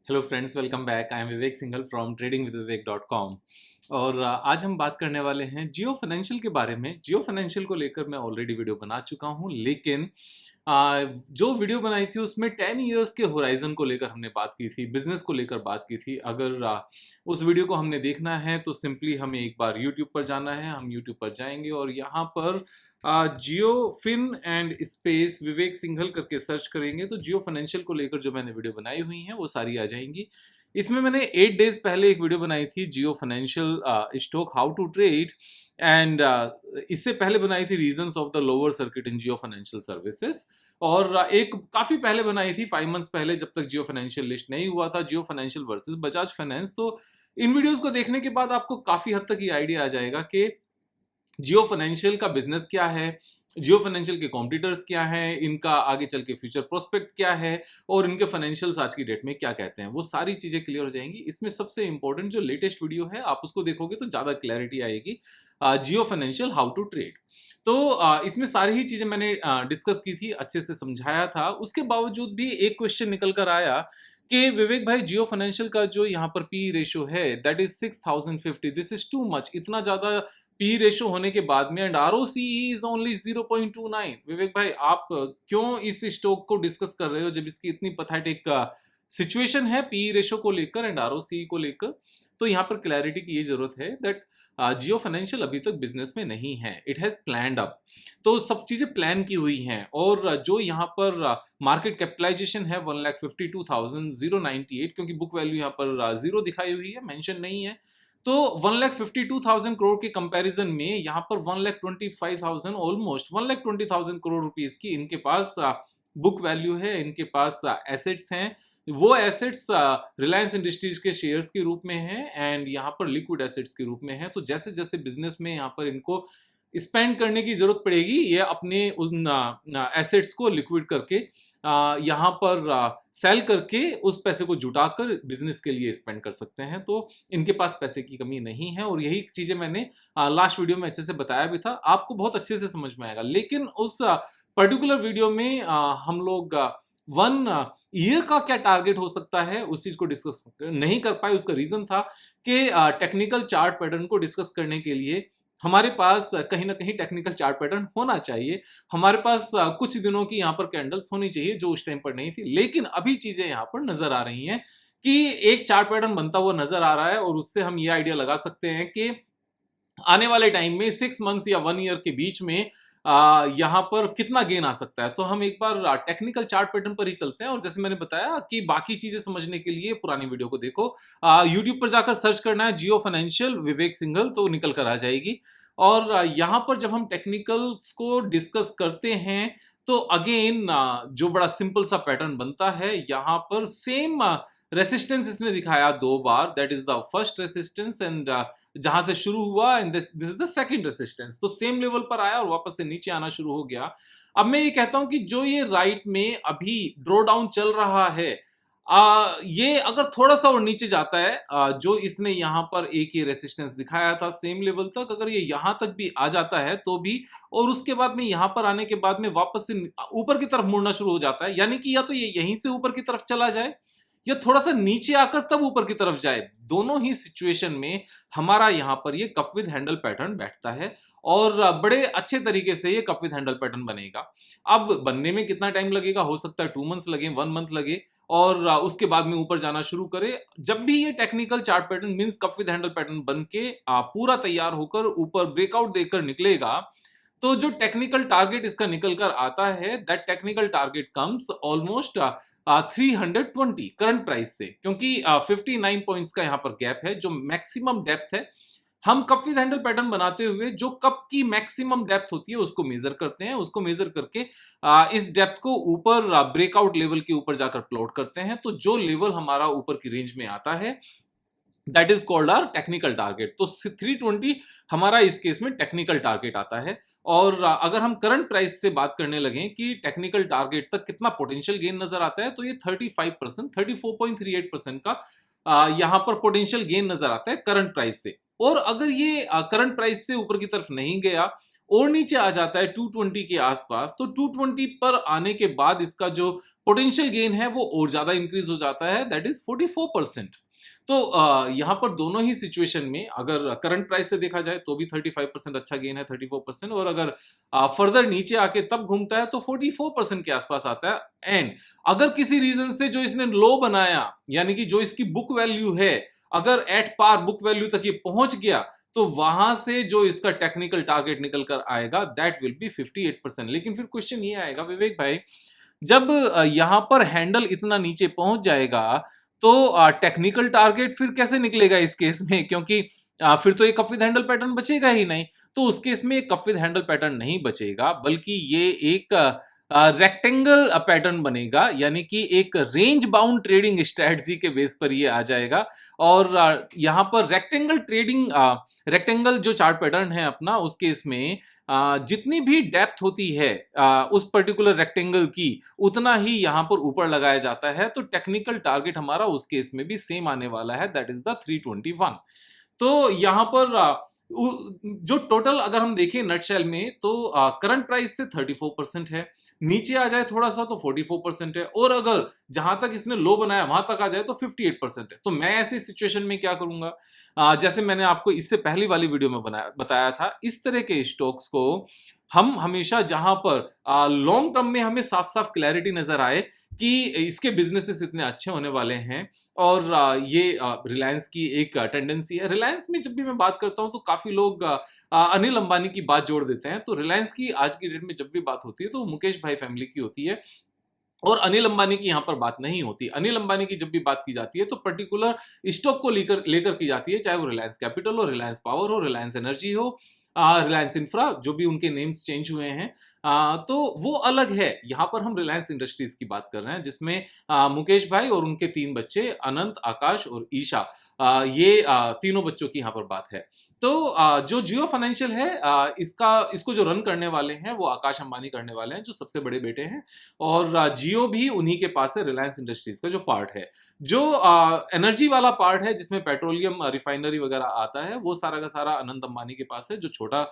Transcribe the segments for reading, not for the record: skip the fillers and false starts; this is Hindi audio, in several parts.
Hello friends, welcome back. I am Vivek Singhal from tradingwithvivek.com। और आज हम बात करने वाले हैं जियो फाइनेंशियल के बारे में। जियो फाइनेंशियल को लेकर मैं ऑलरेडी वीडियो बना चुका हूं, लेकिन जो वीडियो बनाई थी उसमें 10 इयर्स के होराइजन को लेकर हमने बात की थी, बिजनेस को लेकर बात की थी। अगर उस वीडियो को हमने देखना है तो सिंपली हमें एक बार यूट्यूब पर जाना है। हम यूट्यूब पर जाएंगे और यहाँ पर जियो फिन एंड स्पेस विवेक सिंघल करके सर्च करेंगे तो जियो फाइनेंशियल को लेकर जो मैंने वीडियो बनाई हुई हैं वो सारी आ जाएंगी। इसमें मैंने 8 डेज पहले एक वीडियो बनाई थी Jio financial stock how to trade, and इससे पहले बनाई थी reasons of the lower circuit in Jio financial services. और एक काफी पहले बनाई थी 5 मंथ्स पहले, जब तक जियो फाइनेंशियल लिस्ट नहीं हुआ था, जियो फाइनेंशियल वर्सेस बजाज फाइनेंस। तो इन वीडियोस को देखने के बाद आपको काफी हद तक ये आइडिया आ जाएगा कि जियो फाइनेंशियल का बिजनेस क्या है, जियो फाइनेंशियल के कॉम्पिटिटर्स क्या हैं, इनका आगे चल के फ्यूचर प्रोस्पेक्ट क्या है और इनके फाइनेंशियल्स आज की डेट में क्या कहते हैं। वो सारी चीजें क्लियर हो जाएंगी। इसमें सबसे इंपॉर्टेंट जो लेटेस्ट वीडियो है, आप उसको देखोगे तो ज्यादा क्लैरिटी आएगी। जियो फाइनेंशियल हाउ टू ट्रेड। तो इसमें सारी ही चीजें मैंने डिस्कस की थी, अच्छे से समझाया था। उसके बावजूद भी एक क्वेश्चन निकल कर आया कि विवेक भाई, जियो फाइनेंशियल का जो यहाँ पर पी रेशियो है that is 6050, this is too much. इतना ज्यादा पी रेशो होने के बाद में एंड आरओसीई इज ओनली 0.29। विवेक भाई, आप क्यों इस स्टॉक को डिस्कस कर रहे हो जब इसकी इतनी पथेटिक सिचुएशन है पी रेशो को लेकर एंड आरओसीई को लेकर। तो यहाँ पर क्लैरिटी की ये जरूरत है दैट जियो फाइनेंशियल अभी तक बिजनेस में नहीं है, इट हैज प्लान्ड अप। तो सब चीजें प्लान की हुई हैं और जो यहाँ पर मार्केट कैपिटलाइजेशन है 1,52,098, क्योंकि बुक वैल्यू यहाँ पर जीरो दिखाई हुई है, मेंशन नहीं है। तो 1,52,000 करोड़ के कंपैरिजन में यहाँ पर 1,25,000, ऑलमोस्ट 1,20,000 करोड़ रुपीस की इनके पास बुक वैल्यू है, इनके पास एसेट्स हैं। वो एसेट्स रिलायंस इंडस्ट्रीज के शेयर्स के रूप में हैं एंड यहाँ पर लिक्विड एसेट्स के रूप में हैं। तो जैसे जैसे बिजनेस में यहाँ पर इनको स्पेंड करने की जरूरत पड़ेगी, ये अपने उस एसेट्स को लिक्विड करके यहाँ पर सेल करके उस पैसे को जुटाकर बिजनेस के लिए स्पेंड कर सकते हैं। तो इनके पास पैसे की कमी नहीं है और यही चीजें मैंने लास्ट वीडियो में अच्छे से बताया भी था, आपको बहुत अच्छे से समझ में आएगा। लेकिन उस पर्टिकुलर वीडियो में हम लोग 1 ईयर का क्या टारगेट हो सकता है उस चीज को डिस्कस नहीं कर पाए। उसका रीजन था कि टेक्निकल चार्ट पैटर्न को डिस्कस करने के लिए हमारे पास कहीं ना कहीं टेक्निकल चार्ट पैटर्न होना चाहिए। हमारे पास कुछ दिनों की यहाँ पर कैंडल्स होनी चाहिए जो उस टाइम पर नहीं थी, लेकिन अभी चीजें यहाँ पर नजर आ रही हैं कि एक चार्ट पैटर्न बनता हुआ नजर आ रहा है और उससे हम ये आइडिया लगा सकते हैं कि आने वाले टाइम में 6 मंथ्स या 1 ईयर के बीच में यहाँ पर कितना गेन आ सकता है। तो हम एक बार टेक्निकल चार्ट पैटर्न पर ही चलते हैं और जैसे मैंने बताया कि बाकी चीजें समझने के लिए पुरानी वीडियो को देखो। यूट्यूब पर जाकर सर्च करना है जियो फाइनेंशियल विवेक सिंघल, तो निकल कर आ जाएगी। और यहाँ पर जब हम टेक्निकल्स को डिस्कस करते हैं तो अगेन जो बड़ा सिंपल सा पैटर्न बनता है, यहाँ पर सेम रेसिस्टेंस इसने दिखाया 2 बार, that is the first resistance and जहां से शुरू हुआ and this is the second resistance. तो सेम लेवल पर आया और वापस से नीचे आना शुरू हो गया। अब मैं ये कहता हूं कि जो ये राइट में अभी ड्रॉ डाउन चल रहा है, ये अगर थोड़ा सा और नीचे जाता है, जो इसने यहां पर एक ये रेसिस्टेंस दिखाया था सेम लेवल तक, अगर ये यहां तक भी आ जाता है तो भी, और उसके बाद में यहां पर आने के बाद में वापस से ऊपर की तरफ मुड़ना शुरू हो जाता है, यानी कि या तो ये यहीं से ऊपर की तरफ चला जाए या थोड़ा सा नीचे आकर तब ऊपर की तरफ जाए। दोनों ही सिचुएशन में हमारा यहां पर ये कप विद हैंडल पैटर्न बैठता है और बड़े अच्छे तरीके से ये कप विद हैंडल पैटर्न बनेगा। अब बनने में कितना टाइम लगेगा, हो सकता है 2 मंथ्स लगे, 1 मंथ लगे और उसके बाद में ऊपर जाना शुरू करे। जब भी ये technical chart pattern means cup with handle pattern बन के पूरा तैयार होकर ऊपर ब्रेकआउट देकर निकलेगा, तो जो टेक्निकल टारगेट इसका निकल कर आता है, that technical target comes almost 320 current price से, क्योंकि 59 पॉइंट्स का यहां पर गैप है जो मैक्सिमम डेप्थ है। हम कप विद हैंडल पैटर्न बनाते हुए जो कप की मैक्सिमम डेप्थ होती है उसको मेजर करते हैं, उसको मेजर करके इस डेप्थ को ऊपर ब्रेकआउट लेवल के ऊपर जाकर प्लॉट करते हैं। तो जो लेवल हमारा ऊपर की रेंज में आता है that is called our technical target. तो 320 हमारा इस केस में टेक्निकल टारगेट आता है। और अगर हम करंट प्राइस से बात करने लगे कि टेक्निकल टारगेट तक कितना पोटेंशियल गेन नजर आता है, तो ये 35%, 34.38% का यहाँ पर पोटेंशियल गेन नजर आता है करंट प्राइस से। और अगर ये करंट प्राइस से ऊपर की तरफ नहीं गया और नीचे आ जाता है 220 के आसपास, तो 220 पर आने के बाद इसका जो पोटेंशियल गेन है वो और ज्यादा इंक्रीज हो जाता है, दैट इज 44%। तो यहाँ पर दोनों ही सिचुएशन में अगर करंट प्राइस से देखा जाए तो भी 35% अच्छा गेन है, 34%, और अगर फर्दर नीचे आके तब घूमता है तो 44% के आसपास आता है। एंड अगर किसी रीजन से जो इसने लो बनाया, यानी कि जो इसकी बुक वैल्यू है, अगर एट पार बुक वैल्यू तक ये पहुंच गया, तो वहां से जो इसका टेक्निकल टारगेट निकल कर आएगा दैट विल बी 58%। लेकिन फिर क्वेश्चन ये आएगा विवेक भाई, जब यहां पर हैंडल इतना नीचे पहुंच जाएगा तो टेक्निकल टारगेट फिर कैसे निकलेगा इस केस में, क्योंकि फिर तो एक कप विद हैंडल पैटर्न बचेगा ही नहीं। तो उस केस में एक कप विद हैंडल पैटर्न नहीं बचेगा, बल्कि ये एक रेक्टेंगल पैटर्न बनेगा, यानी कि एक रेंज बाउंड ट्रेडिंग स्ट्रेटजी के बेस पर ये आ जाएगा। और यहां पर रेक्टेंगल ट्रेडिंग, रेक्टेंगल जो चार्ट पैटर्न है अपना, उस केस में जितनी भी डेप्थ होती है उस पर्टिकुलर रेक्टेंगल की, उतना ही यहां पर ऊपर लगाया जाता है। तो टेक्निकल टारगेट हमारा उस केस में भी सेम आने वाला है, दैट इज द 321। तो यहां पर जो टोटल अगर हम देखें नटशेल में, तो करंट प्राइस से 34% है, नीचे आ जाए थोड़ा सा तो 44% है, और अगर जहां तक इसने लो बनाया वहां तक आ जाए तो 58% है। तो मैं ऐसी सिचुएशन में क्या करूंगा, जैसे मैंने आपको इससे पहली वाली वीडियो में बताया था, इस तरह के स्टॉक्स को हम हमेशा जहां पर लॉन्ग टर्म में हमें साफ साफ क्लैरिटी नजर आए कि इसके बिजनेसेस इतने अच्छे होने वाले हैं, और ये रिलायंस की एक टेंडेंसी है। रिलायंस में जब भी मैं बात करता हूं तो काफी लोग अनिल अंबानी की बात जोड़ देते हैं। तो रिलायंस की आज की डेट में जब भी बात होती है तो मुकेश भाई फैमिली की होती है, और अनिल अंबानी की यहां पर बात नहीं होती। अनिल अंबानी की जब भी बात की जाती है तो पर्टिकुलर स्टॉक को लेकर लेकर की जाती है, चाहे वो रिलायंस कैपिटल हो, रिलायंस पावर हो, रिलायंस एनर्जी हो, रिलायंस इंफ्रा, जो भी उनके नेम्स चेंज हुए हैं। तो वो अलग है। यहां पर हम रिलायंस इंडस्ट्रीज की बात कर रहे हैं, जिसमें मुकेश भाई और उनके 3 बच्चे, अनंत, आकाश और ईशा, ये तीनों बच्चों की यहां पर बात है। तो जो जियो फाइनेंशियल है, इसको जो रन करने वाले हैं वो आकाश अंबानी करने वाले हैं, जो सबसे बड़े बेटे हैं, और जियो भी उन्हीं के पास है, रिलायंस इंडस्ट्रीज का जो पार्ट है। जो एनर्जी वाला पार्ट है, जिसमें पेट्रोलियम रिफाइनरी वगैरह आता है, वो सारा का सारा अनंत अंबानी के पास है, जो छोटा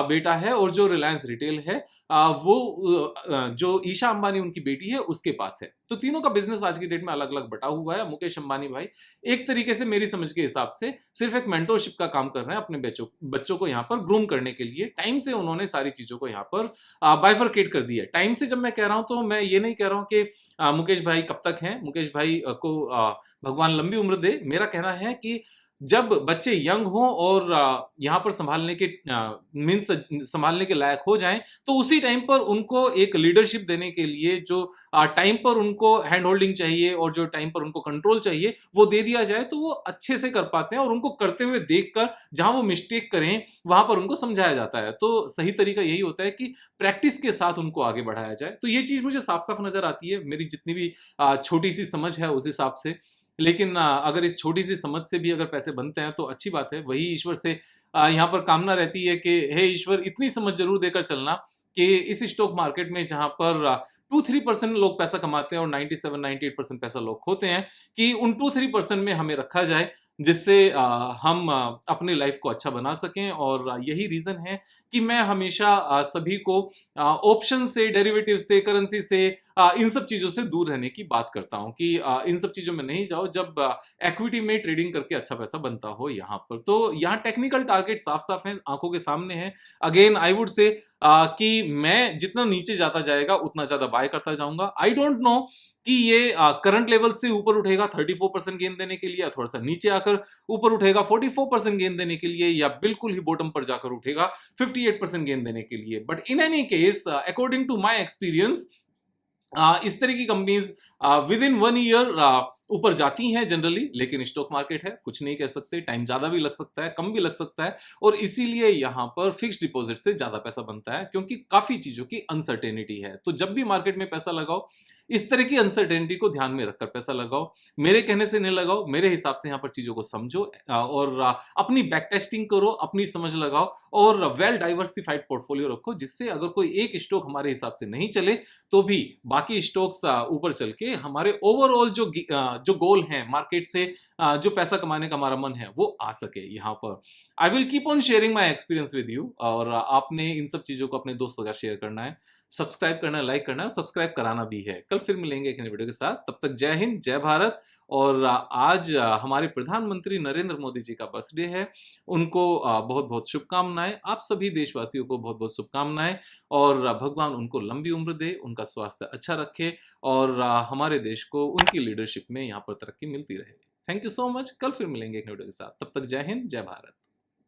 बेटा है। और जो रिलायंस रिटेल है, वो जो ईशा अंबानी उनकी बेटी है उसके पास है। तो तीनों का बिजनेस आज की डेट में अलग अलग बटा हुआ है। मुकेश अंबानी भाई एक तरीके से मेरी समझ के हिसाब से सिर्फ एक मेंटोरशिप का काम कर रहे हैं अपने बच्चों को यहाँ पर ग्रूम करने के लिए। टाइम से उन्होंने सारी चीजों को यहाँ पर बाइफरकेट कर दिया है। टाइम से जब मैं कह रहा हूं तो मैं ये नहीं कह रहा हूं कि मुकेश भाई कब तक हैं, मुकेश भाई को भगवान लंबी उम्र दे। मेरा कहना है कि जब बच्चे यंग हों और यहाँ पर संभालने के मीन्स संभालने के लायक हो जाएं, तो उसी टाइम पर उनको एक लीडरशिप देने के लिए जो टाइम पर उनको हैंड होल्डिंग चाहिए और जो टाइम पर उनको कंट्रोल चाहिए वो दे दिया जाए, तो वो अच्छे से कर पाते हैं। और उनको करते हुए देखकर जहां वो मिस्टेक करें वहां पर उनको समझाया जाता है। तो सही तरीका यही होता है कि प्रैक्टिस के साथ उनको आगे बढ़ाया जाए। तो ये चीज मुझे साफ साफ नजर आती है, मेरी जितनी भी छोटी सी समझ है उस हिसाब से। लेकिन अगर इस छोटी सी समझ से भी अगर पैसे बनते हैं तो अच्छी बात है। वही ईश्वर से यहाँ पर कामना रहती है कि हे ईश्वर, इतनी समझ जरूर देकर चलना कि इस स्टॉक मार्केट में जहां पर 2-3% लोग पैसा कमाते हैं और 97-98% पैसा लोग खोते हैं, कि उन 2-3% में हमें रखा जाए, जिससे हम अपनी लाइफ को अच्छा बना सकें। और यही रीजन है कि मैं हमेशा सभी को ऑप्शन से, डेरिवेटिव से, करेंसी से, इन सब चीजों से दूर रहने की बात करता हूं कि इन सब चीजों में नहीं जाओ जब इक्विटी में ट्रेडिंग करके अच्छा पैसा बनता हो यहाँ पर। तो यहाँ टेक्निकल टारगेट साफ साफ है, आंखों के सामने है। अगेन आई वुड से कि मैं जितना नीचे जाता जाएगा उतना ज्यादा बाय करता जाऊंगा। आई डोंट नो कि ये करंट लेवल से ऊपर उठेगा 34% गेन देने के लिए, या थोड़ा सा नीचे आकर ऊपर उठेगा 44% गेन देने के लिए, या बिल्कुल ही बॉटम पर जाकर उठेगा 58% गेन देने के लिए। But in any case, according to my experience, इस तरह की कंपनीज विद इन 1 ईयर ऊपर जाती हैं जनरली। लेकिन स्टॉक मार्केट है, कुछ नहीं कह सकते, टाइम ज्यादा भी लग सकता है, कम भी लग सकता है। और इसीलिए यहां पर फिक्स्ड डिपॉजिट से ज्यादा पैसा बनता है, क्योंकि काफी चीजों की अनसर्टेनिटी है। तो जब भी मार्केट में पैसा लगाओ, इस तरह की अनसर्टेनिटी को ध्यान में रखकर पैसा लगाओ। मेरे कहने से नहीं लगाओ, मेरे हिसाब से यहां पर चीजों को समझो और अपनी बैक टेस्टिंग करो, अपनी समझ लगाओ, और वेल डाइवर्सिफाइड पोर्टफोलियो रखो, जिससे अगर कोई एक स्टॉक हमारे हिसाब से नहीं चले तो भी बाकी स्टॉक्स ऊपर चल के हमारे ओवरऑल जो गोल है मार्केट से, जो पैसा कमाने का हमारा मन है, वो आ सके। यहाँ पर I will keep on sharing my experience with you, और आपने इन सब चीजों को अपने दोस्तों का शेयर करना है। सब्सक्राइब करना, लाइक करना, सब्सक्राइब कराना भी है। कल फिर मिलेंगे एक नई वीडियो के साथ, तब तक जय हिंद, जय भारत। और आज हमारे प्रधानमंत्री नरेंद्र मोदी जी का बर्थडे है, उनको बहुत बहुत शुभकामनाएं, आप सभी देशवासियों को बहुत बहुत शुभकामनाएं। और भगवान उनको लंबी उम्र दे, उनका स्वास्थ्य अच्छा रखे, और हमारे देश को उनकी लीडरशिप में यहाँ पर तरक्की मिलती रहे। Thank you so much. कल फिर मिलेंगे एक नई वीडियो के साथ, तब तक जय हिंद, जय भारत।